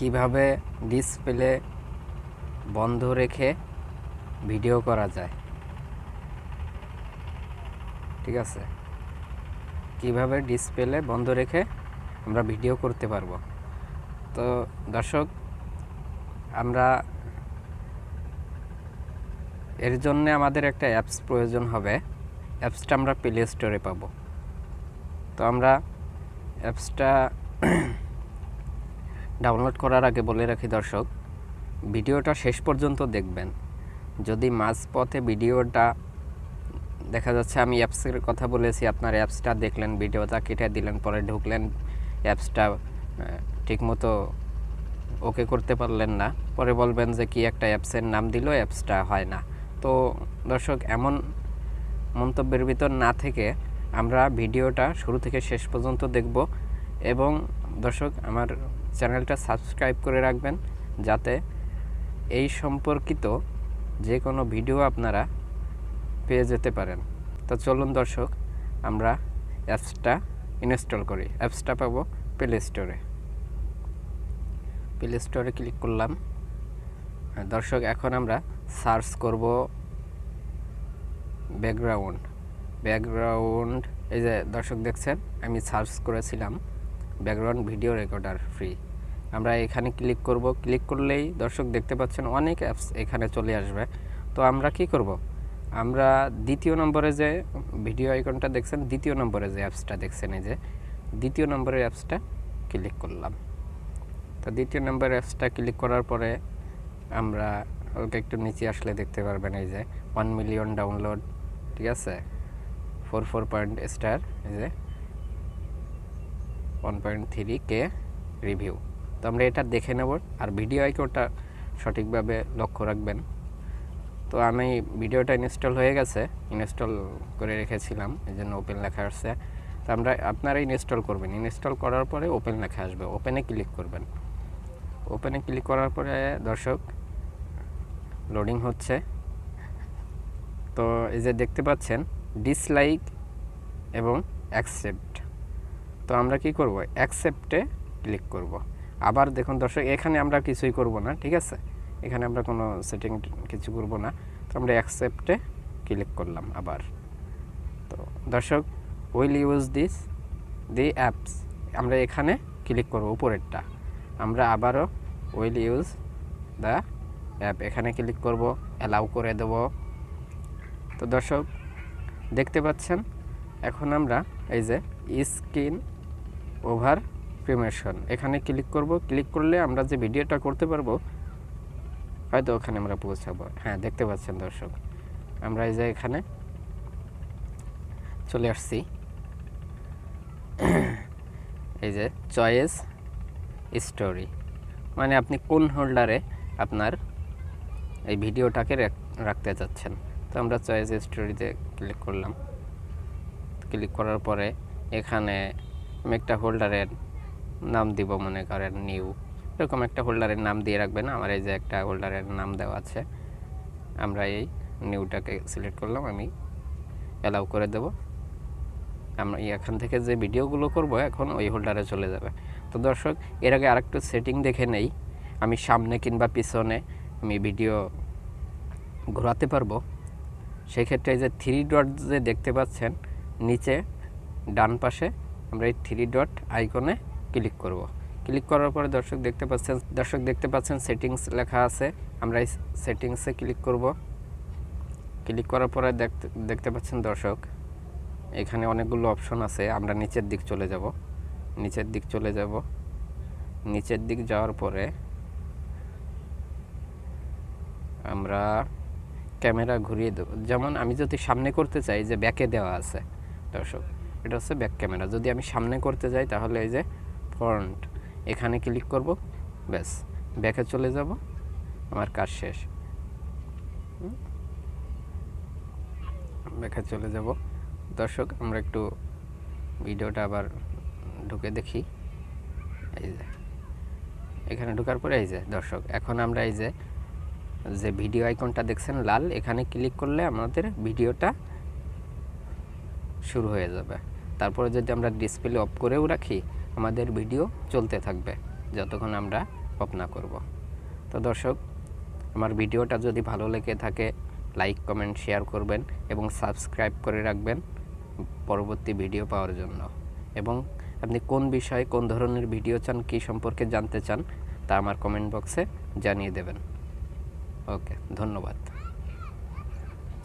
কিভাবে ডিসপ্লে বন্ধ রেখে ভিডিও করা যায়। ঠিক আছে, কিভাবে ডিসপ্লে বন্ধ রেখে আমরা ভিডিও করতে পারবো। তো দর্শক, আমরা এর জন্য আমাদের একটা অ্যাপস প্রয়োজন হবে। অ্যাপসটা আমরা প্লে স্টোরে পাবো। তো আমরা অ্যাপসটা ডাউনলোড করার আগে বলে রাখি দর্শক, ভিডিওটা শেষ পর্যন্ত দেখবেন। যদি মাঝপথে ভিডিওটা দেখা যাচ্ছে, আমি অ্যাপসের কথা বলেছি, আপনার অ্যাপসটা দেখলেন, ভিডিওটা কেটে দিলেন, পরে ঢুকলেন, অ্যাপসটা ঠিকমতো ওকে করতে পারলেন না, পরে বলবেন যে কি একটা অ্যাপসের নাম দিল, অ্যাপসটা হয় না। তো দর্শক, এমন মন্তব্যের ভিতর না থেকে আমরা ভিডিওটা শুরু থেকে শেষ পর্যন্ত দেখব। এবং দর্শক, আমার চ্যানেলটা সাবস্ক্রাইব করে রাখবেন যাতে এই সম্পর্কিত যে কোনো ভিডিও আপনারা পেয়ে যেতে পারেন। তো চলুন দর্শক, আমরা অ্যাপসটা ইনস্টল করি। অ্যাপসটা পাবো প্লে স্টোরে। প্লে স্টোরে ক্লিক করলাম। দর্শক, এখন আমরা সার্চ করব ব্যাকগ্রাউন্ড। এই যে দর্শক দেখছেন, আমি সার্চ করেছিলাম ব্যাকগ্রাউন্ড ভিডিও রেকর্ডার ফ্রি। আমরা এখানে ক্লিক করব। ক্লিক করলেই দর্শক দেখতে পাচ্ছেন অনেক অ্যাপস এখানে চলে আসবে। তো আমরা কি করব, আমরা দ্বিতীয় নম্বরে যে ভিডিও আইকনটা দেখছেন, দ্বিতীয় নম্বরে যে অ্যাপসটা দেখছেন, এই যে দ্বিতীয় নম্বরের অ্যাপসটা ক্লিক করলাম। তো দ্বিতীয় নম্বরের অ্যাপসটা ক্লিক করার পরে আমরা ওকে একটু নিচে আসলে দেখতে পারবেন এই যে 1 মিলিয়ন ডাউনলোড। ঠিক আছে, 4 পয়েন্ট স্টার, এই যে 1.3K রিভিউ। তো আমরা এটা দেখে নেব, আর ভিডিও আইকনটা সঠিকভাবে লক্ষ্য রাখবেন। তো আমি ভিডিওটা ইনস্টল হয়ে গেছে, ইনস্টল করে রেখেছিলাম, এই জন্য ওপেন লেখা আসছে। তো আপনারা ইনস্টল করবেন। ইনস্টল করার পরে ওপেন লেখা আসবে, ওপেনে ক্লিক করবেন। ওপেনে ক্লিক করার পরে দর্শক লোডিং হচ্ছে। তো এই যে দেখতে পাচ্ছেন ডিসলাইক এবং অ্যাকসেপ্ট। তো আমরা কি করব, অ্যাকসেপ্টে ক্লিক করব। আবার দেখুন দর্শক, এখানে আমরা কিছুই করব না। ঠিক আছে, এখানে আমরা কোনো সেটিং কিছু করব না। তো আমরা অ্যাকসেপ্টে ক্লিক করলাম আবার। তো দর্শক, উইল ইউজ দি অ্যাপস, আমরা এখানে ক্লিক করব উপরেরটা। আমরা আবারও উইল ইউজ দ্য অ্যাপ, এখানে ক্লিক করব, অ্যালাউ করে দেব। তো দর্শক দেখতে পাচ্ছেন, এখন আমরা এই যে স্ক্রিন ওভার প্রিমিশন, এখানে ক্লিক করব। ক্লিক করলে আমরা যে ভিডিওটা করতে পারবো, হয়তো ওখানে আমরা পৌঁছাবো। হ্যাঁ, দেখতে পাচ্ছেন দর্শক, আমরা এই যে এখানে চলে আসছি। এই যে চয়েস স্টোরি, মানে আপনি কোন হোল্ডারে আপনার এই ভিডিওটাকে রাখতে চাচ্ছেন। তো আমরা চয়েস স্টোরিতে ক্লিক করলাম। ক্লিক করার পরে এখানে আমি একটা হোল্ডারের নাম দিব, মনে করেন নিউ, এরকম একটা হোল্ডারের নাম দিয়ে রাখবেন। আমার এই যে একটা হোল্ডারের নাম দেওয়া আছে, আমরা এই নিউটাকে সিলেক্ট করলাম, আমি অ্যালাউ করে দেব। আমরা এখান থেকে যে ভিডিওগুলো করব এখন ওই হোল্ডারে চলে যাবে। তো দর্শক, এর আগে আরেকটু সেটিং দেখে নেই, আমি সামনে কিংবা পিছনে আমি ভিডিও ঘোরাতে পারবো। সেক্ষেত্রে এই যে 3 ডট যে দেখতে পাচ্ছেন নিচে ডান পাশে, আমরা এই 3 ডট আইকনে ক্লিক করব। ক্লিক করার পরে দর্শক দেখতে পাচ্ছেন সেটিংস লেখা আছে, আমরা এই সেটিংসে ক্লিক করব। ক্লিক করার পরে দেখতে পাচ্ছেন দর্শক, এখানে অনেকগুলো অপশন আছে। আমরা নিচের দিক চলে যাব। নিচের দিক যাওয়ার পরে আমরা ক্যামেরা ঘুরিয়ে দেব। যেমন আমি যদি সামনে করতে চাই, যে ব্যাকে দেওয়া আছে দর্শক, এটা হচ্ছে ব্যাক ক্যামেরা। যদি আমি সামনে করতে যাই তাহলে এই যে ফ্রন্ট, এখানে ক্লিক করব, ব্যাস ব্যাকে চলে যাব, আমার কাজ শেষ। ব্যাকে চলে যাব। দর্শক, আমরা একটু ভিডিওটা আবার ঢুকে দেখি। এই যে এখানে ঢোকার পরে এই যে দর্শক, এখন আমরা এই যে ভিডিও আইকনটা দেখছেন লাল, এখানে ক্লিক করলে আমাদের ভিডিওটা শুরু হয়ে যাবে। তারপরে যদি আমরা ডিসপ্লে অফ করেও রাখি, আমাদের ভিডিও চলতে থাকবে যতক্ষণ আমরা অফ না করব। তো দর্শক, আমার ভিডিওটা যদি ভালো লেগে থাকে লাইক কমেন্ট শেয়ার করবেন এবং সাবস্ক্রাইব করে রাখবেন পরবর্তী ভিডিও পাওয়ার জন্য। এবং আপনি কোন বিষয়ে কোন ধরনের ভিডিও চান, কী সম্পর্কে জানতে চান তা আমার কমেন্ট বক্সে জানিয়ে দেবেন। ওকে, ধন্যবাদ।